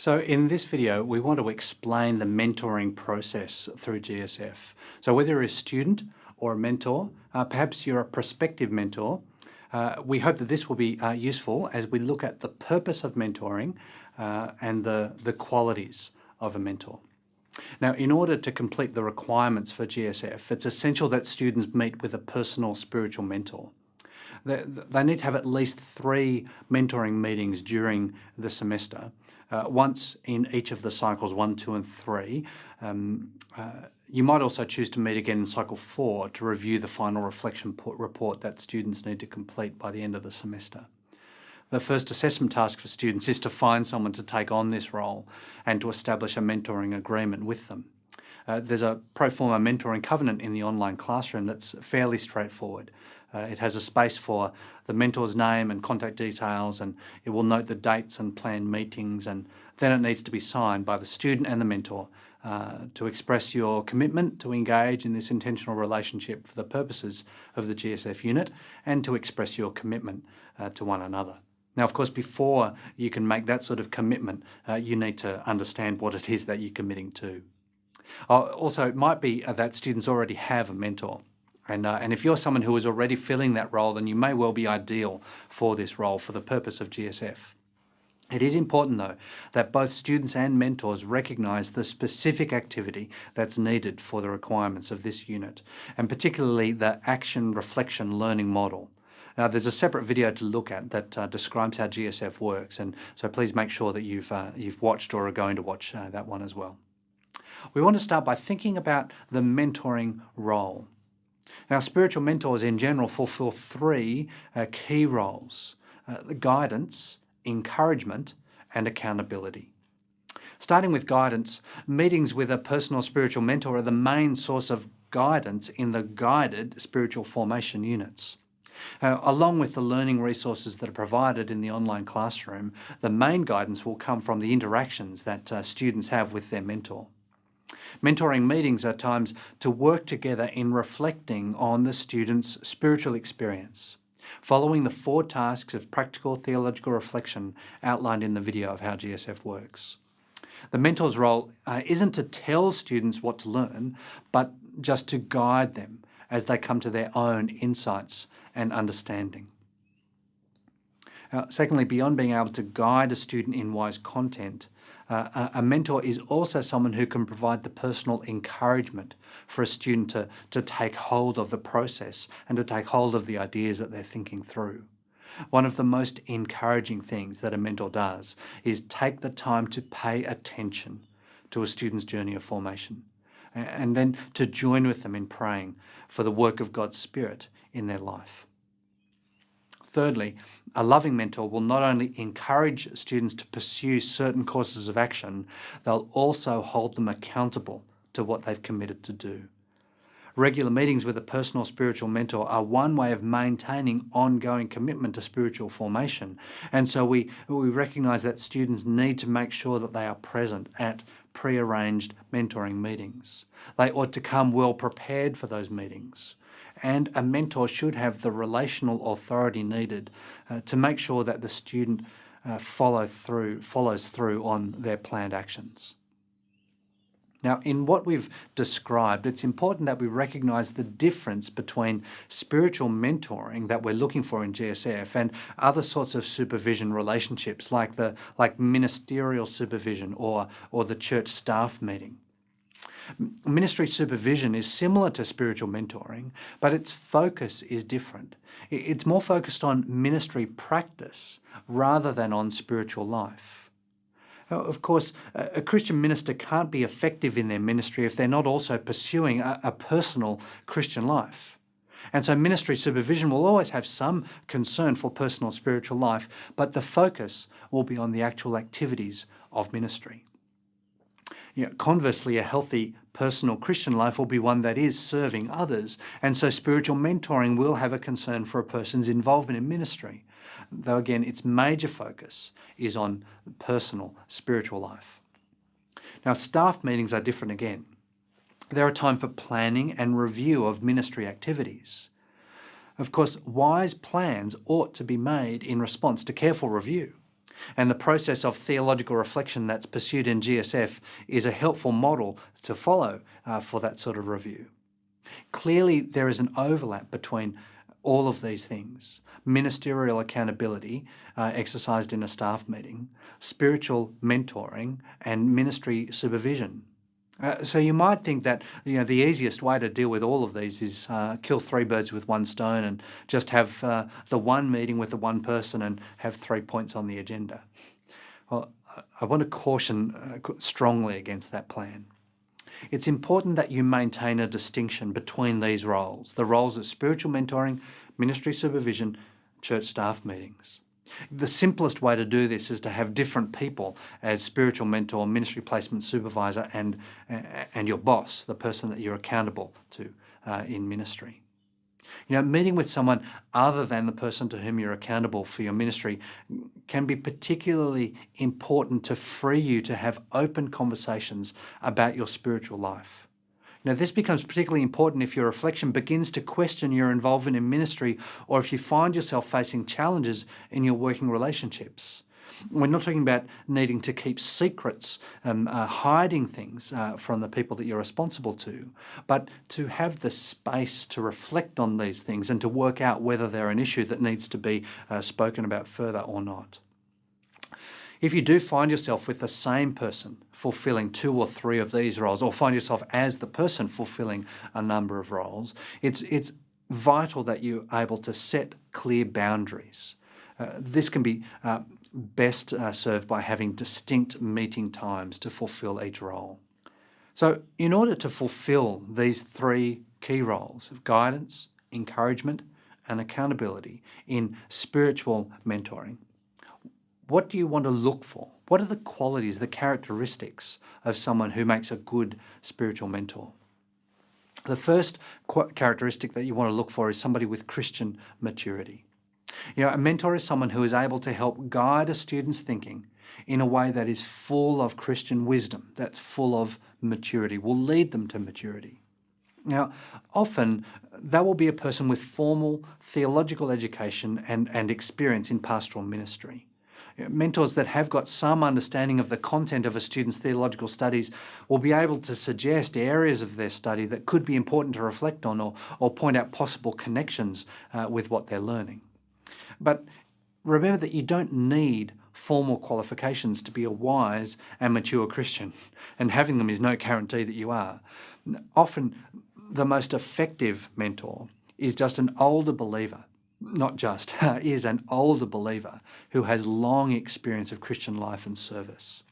So in this video, we want to explain the mentoring process through GSF. So whether you're a student or a mentor, perhaps you're a prospective mentor, we hope that this will be useful as we look at the purpose of mentoring and the qualities of a mentor. Now, in order to complete the requirements for GSF, it's essential that students meet with a personal spiritual mentor. They need to have at least 3 mentoring meetings during the semester, once in each of the cycles 1, 2 and 3. You might also choose to meet again in cycle 4 to review the final reflection report that students need to complete by the end of the semester. The first assessment task for students is to find someone to take on this role and to establish a mentoring agreement with them. There's a pro forma mentoring covenant in the online classroom that's fairly straightforward. It has a space for the mentor's name and contact details, and it will note the dates and planned meetings, and then it needs to be signed by the student and the mentor to express your commitment to engage in this intentional relationship for the purposes of the GSF unit and to express your commitment to one another. Now, of course, before you can make that sort of commitment, you need to understand what it is that you're committing to. Also, it might be that students already have a mentor. And if you're someone who is already filling that role, then you may well be ideal for this role for the purpose of GSF. It is important, though, that both students and mentors recognise the specific activity that's needed for the requirements of this unit, and particularly the action, reflection, learning model. Now, there's a separate video to look at that describes how GSF works, and so please make sure that you've watched or are going to watch that one as well. We want to start by thinking about the mentoring role. Now, spiritual mentors in general fulfill 3 key roles: the guidance, encouragement, and accountability. Starting with guidance, meetings with a personal spiritual mentor are the main source of guidance in the guided spiritual formation units. Along with the learning resources that are provided in the online classroom, the main guidance will come from the interactions that students have with their mentor. Mentoring meetings are times to work together in reflecting on the student's spiritual experience, following the 4 tasks of practical theological reflection outlined in the video of how GSF works. The mentor's role isn't to tell students what to learn, but just to guide them as they come to their own insights and understanding. Secondly, beyond being able to guide a student in wise content, a mentor is also someone who can provide the personal encouragement for a student to take hold of the process and to take hold of the ideas that they're thinking through. One of the most encouraging things that a mentor does is take the time to pay attention to a student's journey of formation and then to join with them in praying for the work of God's Spirit in their life. Thirdly, a loving mentor will not only encourage students to pursue certain courses of action, they'll also hold them accountable to what they've committed to do. Regular meetings with a personal spiritual mentor are one way of maintaining ongoing commitment to spiritual formation. And so we recognise that students need to make sure that they are present at pre-arranged mentoring meetings. They ought to come well prepared for those meetings. And a mentor should have the relational authority needed to make sure that the student follows through on their planned actions. Now, in what we've described, it's important that we recognise the difference between spiritual mentoring that we're looking for in GSF and other sorts of supervision relationships like ministerial supervision or the church staff meeting. Ministry supervision is similar to spiritual mentoring, but its focus is different. It's more focused on ministry practice rather than on spiritual life. Of course, a Christian minister can't be effective in their ministry if they're not also pursuing a personal Christian life. And so ministry supervision will always have some concern for personal spiritual life, but the focus will be on the actual activities of ministry. Conversely, a healthy personal Christian life will be one that is serving others, and so spiritual mentoring will have a concern for a person's involvement in ministry, though again its major focus is on personal spiritual life. Now, staff meetings are different again. They're a time for planning and review of ministry activities. Of course, wise plans ought to be made in response to careful review. And the process of theological reflection that's pursued in GSF is a helpful model to follow for that sort of review. Clearly, there is an overlap between all of these things: ministerial accountability exercised in a staff meeting, spiritual mentoring, and ministry supervision. So you might think that the easiest way to deal with all of these is kill three birds with one stone and just have the one meeting with the one person and have 3 points on the agenda. Well, I want to caution strongly against that plan. It's important that you maintain a distinction between these roles, the roles of spiritual mentoring, ministry supervision, church staff meetings. The simplest way to do this is to have different people as spiritual mentor, ministry placement supervisor, and your boss, the person that you're accountable to in ministry. Meeting with someone other than the person to whom you're accountable for your ministry can be particularly important to free you to have open conversations about your spiritual life. This becomes particularly important if your reflection begins to question your involvement in ministry, or if you find yourself facing challenges in your working relationships. We're not talking about needing to keep secrets, hiding things from the people that you're responsible to, but to have the space to reflect on these things and to work out whether they're an issue that needs to be spoken about further or not. If you do find yourself with the same person fulfilling 2 or 3 of these roles, or find yourself as the person fulfilling a number of roles, it's vital that you're able to set clear boundaries. This can be best served by having distinct meeting times to fulfill each role. So in order to fulfill these 3 key roles of guidance, encouragement, and accountability in spiritual mentoring, what do you want to look for? What are the qualities, the characteristics of someone who makes a good spiritual mentor? The first characteristic that you want to look for is somebody with Christian maturity. A mentor is someone who is able to help guide a student's thinking in a way that is full of Christian wisdom, that's full of maturity, will lead them to maturity. Now, often that will be a person with formal theological education and experience in pastoral ministry. Mentors that have got some understanding of the content of a student's theological studies will be able to suggest areas of their study that could be important to reflect on, or point out possible connections with what they're learning. But remember that you don't need formal qualifications to be a wise and mature Christian, and having them is no guarantee that you are. Often the most effective mentor is just an older believer. Is an older believer who has long experience of Christian life and service.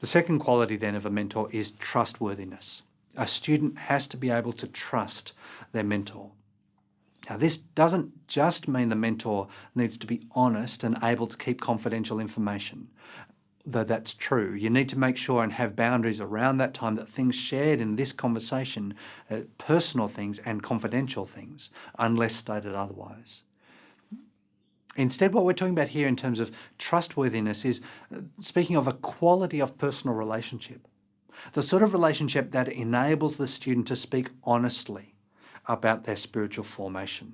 The second quality then of a mentor is trustworthiness. A student has to be able to trust their mentor. Now, this doesn't just mean the mentor needs to be honest and able to keep confidential information. Though that's true, you need to make sure and have boundaries around that time that things shared in this conversation, personal things and confidential things, unless stated otherwise. Instead, what we're talking about here in terms of trustworthiness is speaking of a quality of personal relationship, the sort of relationship that enables the student to speak honestly about their spiritual formation.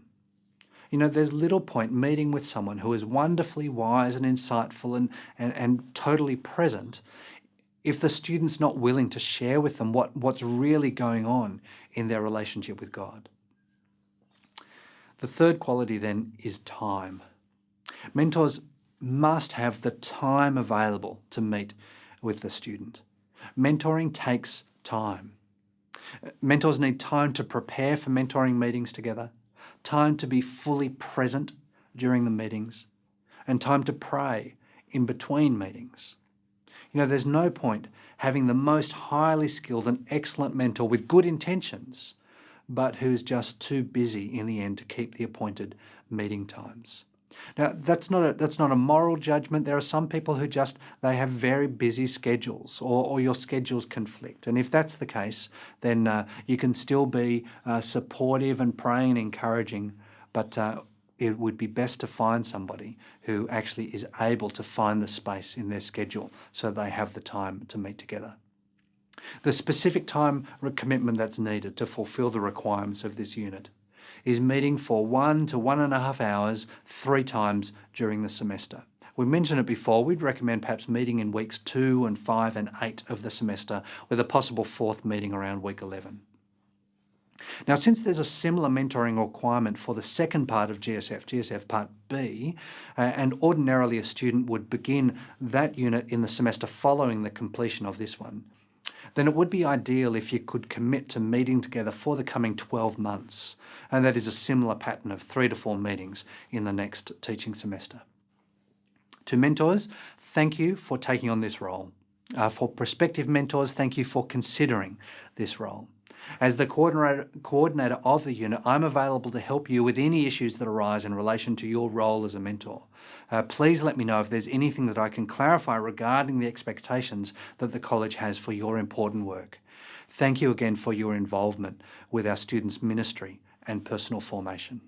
There's little point meeting with someone who is wonderfully wise and insightful and totally present if the student's not willing to share with them what's really going on in their relationship with God. The third quality then is time. Mentors must have the time available to meet with the student. Mentoring takes time. Mentors need time to prepare for mentoring meetings together, time to be fully present during the meetings, and time to pray in between meetings. There's no point having the most highly skilled and excellent mentor with good intentions, but who's just too busy in the end to keep the appointed meeting times. Now, that's not a moral judgment. There are some people who they have very busy schedules, or your schedules conflict. And if that's the case, then you can still be supportive and praying and encouraging, but it would be best to find somebody who actually is able to find the space in their schedule so they have the time to meet together. The specific time commitment that's needed to fulfill the requirements of this unit is meeting for 1 to 1.5 hours 3 times during the semester. We mentioned it before, we'd recommend perhaps meeting in weeks 2 and 5 and 8 of the semester, with a possible 4th meeting around week 11. Now, since there's a similar mentoring requirement for the second part of GSF, GSF Part B, and ordinarily a student would begin that unit in the semester following the completion of this one, then it would be ideal if you could commit to meeting together for the coming 12 months. And that is a similar pattern of 3 to 4 meetings in the next teaching semester. To mentors, thank you for taking on this role. For prospective mentors, thank you for considering this role. As the coordinator of the unit, I'm available to help you with any issues that arise in relation to your role as a mentor. Please let me know if there's anything that I can clarify regarding the expectations that the college has for your important work. Thank you again for your involvement with our students' ministry and personal formation.